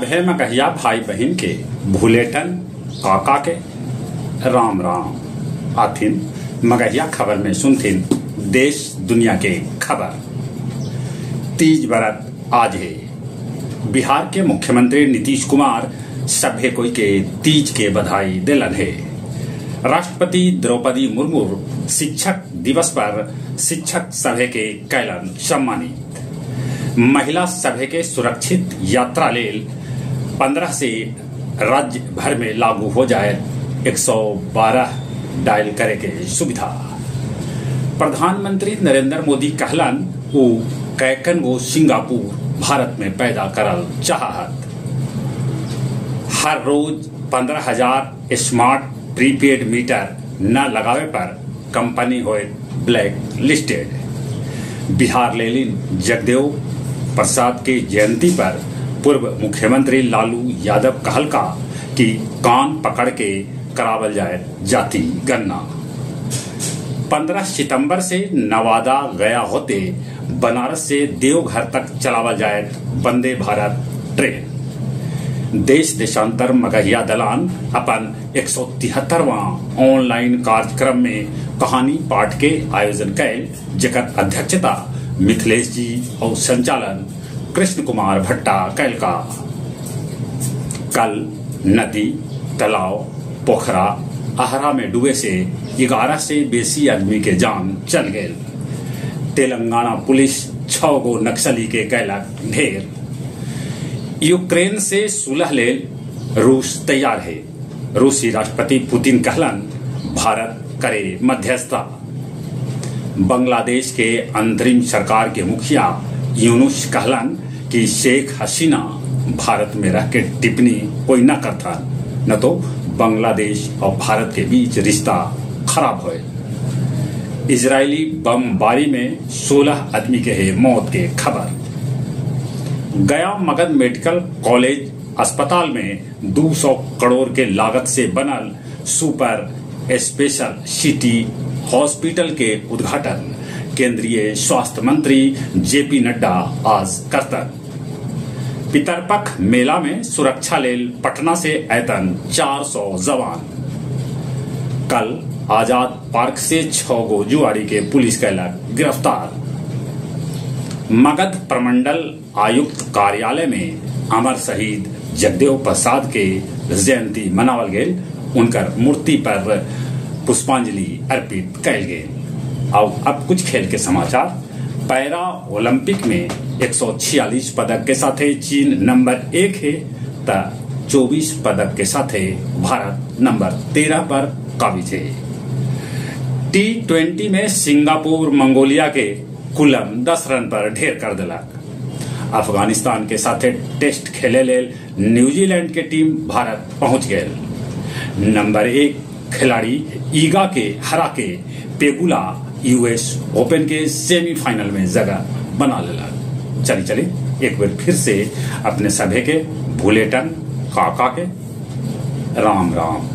सभे मगहिया भाई बहन के भूलेटन काका के राम राम आथिन मगहिया खबर में सुनथिन देश दुनिया के खबर। तीज व्रत आज है। बिहार के मुख्यमंत्री नीतीश कुमार सभे कोई के तीज के बधाई दिलन है। राष्ट्रपति द्रौपदी मुर्मू शिक्षक दिवस पर शिक्षक सभे के कैलन सम्मानित। महिला सभे के सुरक्षित यात्रा लेल 15 से राज्य भर में लागू हो जाए 112 डायल करे के सुविधा। प्रधानमंत्री नरेंद्र मोदी कहलन वो कैकन गो सिंगापुर भारत में पैदा करल चाहत। हर रोज 15,000 स्मार्ट प्रीपेड मीटर न लगावे पर कंपनी होए ब्लैक लिस्टेड। बिहार लेलिन जगदेव प्रसाद के जयंती पर पूर्व मुख्यमंत्री लालू यादव कहलका कि कान पकड़ के करावल जाए जाति गणना। 15 सितंबर से नवादा गया होते बनारस से देवघर तक चलावल जाए वंदे भारत ट्रेन। देश देशांतर मगहिया दलान अपन 173वां ऑनलाइन कार्यक्रम में कहानी पाठ के आयोजन कैल, जेकर अध्यक्षता मिथिलेश जी और संचालन कृष्ण कुमार भट्टा कैल का। कल नदी, तालाब, पोखरा, आहरा में डूबे से 11 से बेसी आदमी के जान चल गए। तेलंगाना पुलिस 6 गो नक्सली के कैलक ढेर। यूक्रेन से सुलह लेल रूस तैयार है। रूसी राष्ट्रपति पुतिन कहलन भारत करे मध्यस्थता। बांग्लादेश के अंतरिम सरकार के मुखिया यूनुस कहलन कि शेख हसीना भारत में रह के टिप्पणी कोई न करता, न तो बांग्लादेश और भारत के बीच रिश्ता खराब हो। इजरायली बमबारी में 16 आदमी के है मौत के खबर। गया मगध मेडिकल कॉलेज अस्पताल में 200 करोड़ के लागत से बनल सुपर स्पेशल सिटी हॉस्पिटल के उद्घाटन केंद्रीय स्वास्थ्य मंत्री जेपी नड्डा आज करतन। पितरपक्ष मेला में सुरक्षा लेल पटना से ऐतन 400 जवान। कल आजाद पार्क से 6 गो जुआरी के पुलिस कैलक गिरफ्तार। मगध प्रमंडल आयुक्त कार्यालय में अमर शहीद जगदेव प्रसाद के जयंती मनावल गेल। उनकर मूर्ति पर पुष्पांजलि अर्पित कैल गेल। अब कुछ खेल के समाचार। पैरा ओलंपिक में 146 पदक के साथ चीन नंबर 1 है, तो 24 पदक के साथ भारत नंबर 13 पर काबिज है। T20 में सिंगापुर मंगोलिया के कुलम 10 रन पर ढेर कर दिलक। अफगानिस्तान के साथ टेस्ट खेले लेल न्यूजीलैंड के टीम भारत पहुंच गए। नंबर 1 खिलाड़ी ईगा के हरा के पेगुला यूएस ओपन के सेमीफाइनल में जगह बना लेला। चली एक बार फिर से अपने सभे के भूलेटन काका के राम राम।